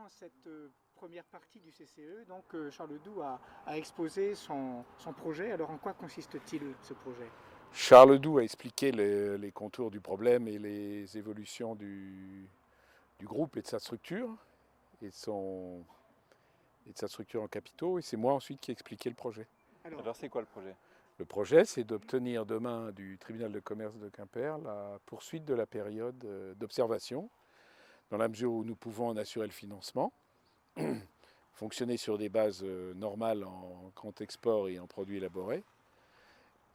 cette première partie du CCE, donc Charles Doux a exposé son projet. Alors en quoi consiste-t-il ce projet? Charles Doux a expliqué les contours du problème et les évolutions du groupe et de sa structure et et de sa structure en capitaux. Et c'est moi ensuite qui ai expliqué le projet. Alors c'est quoi le projet? Le projet, c'est d'obtenir demain du tribunal de commerce de Quimper la poursuite de la période d'observation, dans la mesure où nous pouvons en assurer le financement, fonctionner sur des bases normales en grand export et en produits élaborés,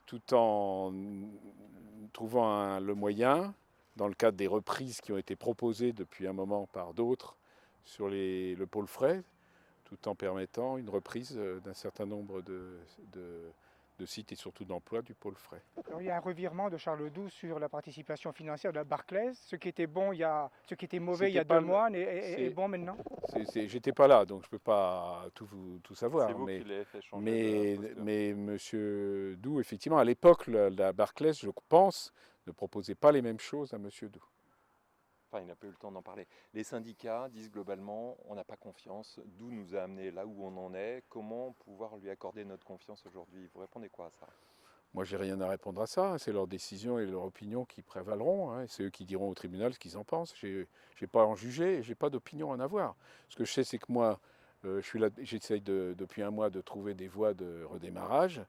tout en trouvant le moyen, dans le cadre des reprises qui ont été proposées depuis un moment par d'autres sur le pôle frais, tout en permettant une reprise d'un certain nombre de sites et surtout d'emplois du pôle frais. Alors, il y a un revirement de Charles Doux sur la participation financière de la Barclays. Ce qui était bon, ce qui était mauvais il y a 2 mois est bon maintenant. J'étais pas là, donc je peux pas tout savoir. C'est vous qui l'avez fait changer de posture. Mais Monsieur Doux, effectivement, à l'époque, la Barclays, je pense, ne proposait pas les mêmes choses à Monsieur Doux. Enfin, il n'a pas eu le temps d'en parler. Les syndicats disent globalement, on n'a pas confiance. Doux nous a amené là où on en est. Comment pouvoir lui accorder notre confiance aujourd'hui? Vous répondez quoi à ça? Moi, j'ai rien à répondre à ça. C'est leur décision et leur opinion qui prévaleront. Hein. C'est eux qui diront au tribunal ce qu'ils en pensent. J'ai pas à en juger et j'ai pas d'opinion à en avoir. Ce que je sais, c'est que moi, j'essaye depuis un mois de trouver des voies de redémarrage.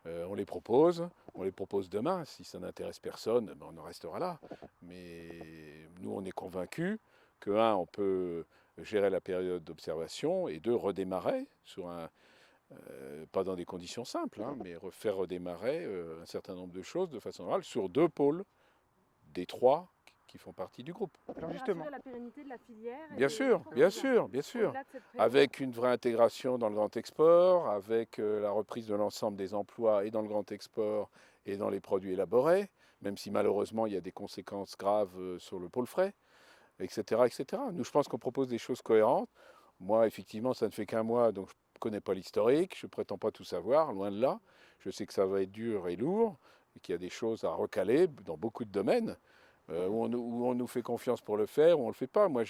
On les propose demain. Si ça n'intéresse personne, ben on en restera là. Mais nous, on est convaincus que, un, on peut gérer la période d'observation et deux, redémarrer sur pas dans des conditions simples, hein, mais faire redémarrer un certain nombre de choses de façon orale sur deux pôles des trois qui font partie du groupe. Alors justement, la pérennité de la filière. Bien sûr, bien sûr, bien sûr. Avec une vraie intégration dans le grand export, avec la reprise de l'ensemble des emplois et dans le grand export et dans les produits élaborés, même si malheureusement il y a des conséquences graves sur le pôle frais, etc., etc. Nous, je pense qu'on propose des choses cohérentes. Moi, effectivement, ça ne fait qu'un mois, donc je ne connais pas l'historique, je ne prétends pas tout savoir, loin de là. Je sais que ça va être dur et lourd, et qu'il y a des choses à recaler dans beaucoup de domaines, où on nous fait confiance pour le faire, où on ne le fait pas. Moi,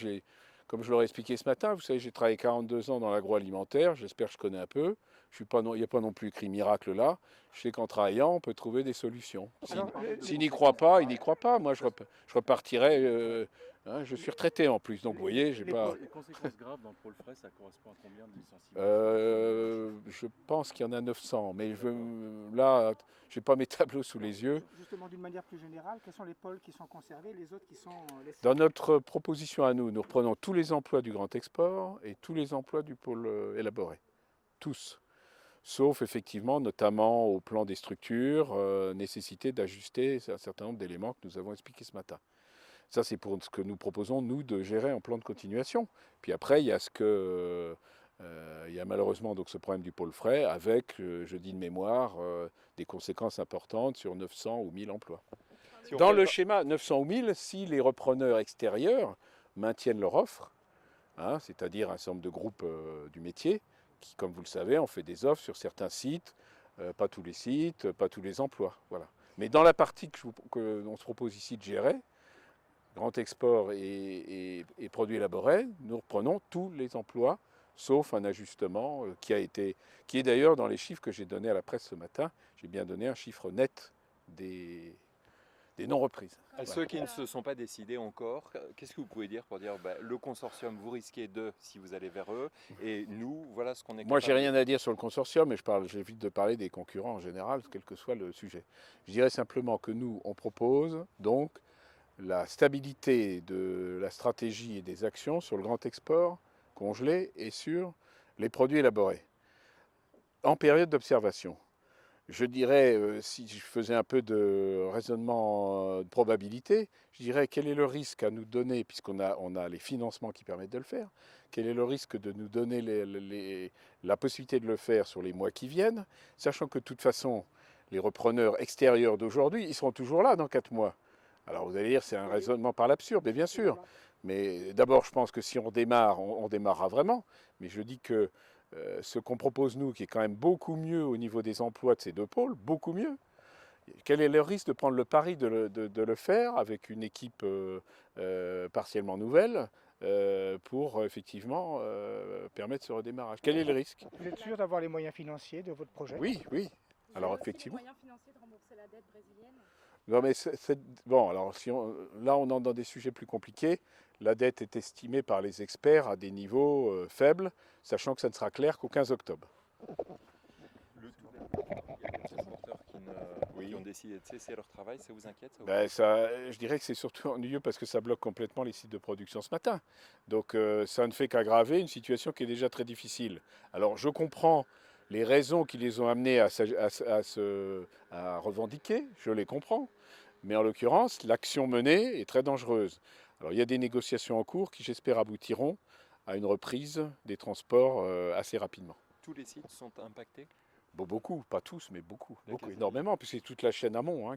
comme je l'aurais expliqué ce matin, vous savez, j'ai travaillé 42 ans dans l'agroalimentaire, j'espère que je connais un peu. Il n'y a pas non plus écrit miracle là. Je sais qu'en travaillant, on peut trouver des solutions. S'il n'y croit pas, il n'y croit pas. Moi, je repartirai. Hein, je suis retraité en plus, donc vous voyez, j'ai pas. Les conséquences graves dans le pôle frais, ça correspond à combien de licenciements? Je pense qu'il y en a 900, mais là, je n'ai pas mes tableaux sous les yeux. Justement, d'une manière plus générale, quels sont les pôles qui sont conservés, les autres qui sont laissés? Dans notre proposition à nous, nous reprenons tous les emplois du grand export et tous les emplois du pôle élaboré. Tous. Sauf effectivement, notamment au plan des structures, nécessité d'ajuster un certain nombre d'éléments que nous avons expliqués ce matin. Ça, c'est pour ce que nous proposons, nous, de gérer en plan de continuation. Puis après, il y a il y a malheureusement donc ce problème du pôle frais avec, je dis de mémoire, des conséquences importantes sur 900 ou 1000 emplois. Dans le schéma 900 ou 1000, si les repreneurs extérieurs maintiennent leur offre, hein, c'est-à-dire un certain nombre de groupes du métier, qui, comme vous le savez, ont fait des offres sur certains sites, pas tous les sites, pas tous les emplois. Voilà. Mais dans la partie qu'on se propose ici de gérer, grand export et produits élaborés, nous reprenons tous les emplois, sauf un ajustement qui est d'ailleurs dans les chiffres que j'ai donnés à la presse ce matin. J'ai bien donné un chiffre net des non-reprises. Ceux qui ne se sont pas décidés encore, qu'est-ce que vous pouvez dire pour dire le consortium, vous risquez si vous allez vers eux, et nous, voilà ce qu'on est capable. Moi, j'ai rien à dire sur le consortium, mais j'évite de parler des concurrents en général, quel que soit le sujet. Je dirais simplement que nous, on propose donc la stabilité de la stratégie et des actions sur le grand export congelé et sur les produits élaborés en période d'observation. Je dirais, si je faisais un peu de raisonnement de probabilité, je dirais quel est le risque à nous donner, puisqu'on a les financements qui permettent de le faire, quel est le risque de nous donner la possibilité de le faire sur les mois qui viennent, sachant que de toute façon, les repreneurs extérieurs d'aujourd'hui, ils seront toujours là dans 4 mois. Alors vous allez dire, c'est un raisonnement par l'absurde, mais bien sûr. Mais d'abord, je pense que si on démarre, on démarrera vraiment. Mais je dis que ce qu'on propose nous, qui est quand même beaucoup mieux au niveau des emplois de ces deux pôles, beaucoup mieux. Quel est le risque de prendre le pari de le faire avec une équipe partiellement nouvelle, pour effectivement permettre ce redémarrage. Quel est le risque? Vous êtes sûr d'avoir les moyens financiers de votre projet? Oui, oui. Vous Alors avez aussi effectivement. les moyens financiers de rembourser la dette brésilienne? Non, mais bon, alors là, on entre dans des sujets plus compliqués. La dette est estimée par les experts à des niveaux faibles, sachant que ça ne sera clair qu'au 15 octobre. Le tout, il y a des transporteurs qui ont décidé de cesser leur travail, ça vous inquiète ça, ou Ben, je dirais que c'est surtout ennuyeux parce que ça bloque complètement les sites de production ce matin. Donc ça ne fait qu'aggraver une situation qui est déjà très difficile. Alors je comprends les raisons qui les ont amenés à revendiquer, je les comprends. Mais en l'occurrence, l'action menée est très dangereuse. Alors il y a des négociations en cours qui, j'espère, aboutiront à une reprise des transports assez rapidement. tous les sites sont impactés? Bon, beaucoup, pas tous, mais beaucoup, La quasi- énormément, puisque c'est toute la chaîne amont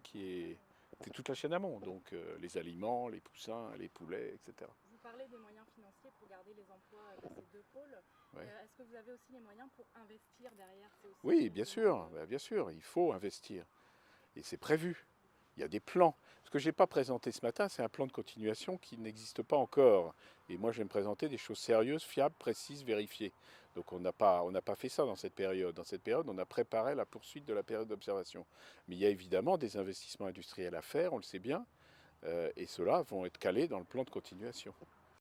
c'est toute la chaîne amont, donc les aliments, les poussins, les poulets, etc. Vous parlez des moyens financiers pour garder les emplois de ces deux pôles. Ouais. Est-ce que vous avez aussi les moyens pour investir derrière? C'est aussi Oui, bien sûr, il faut investir. Et c'est prévu. Il y a des plans. Ce que je n'ai pas présenté ce matin, c'est un plan de continuation qui n'existe pas encore. Et moi, je vais me présenter des choses sérieuses, fiables, précises, vérifiées. Donc on n'a pas fait ça dans cette période. Dans cette période, on a préparé la poursuite de la période d'observation. Mais il y a évidemment des investissements industriels à faire, on le sait bien, et ceux-là vont être calés dans le plan de continuation.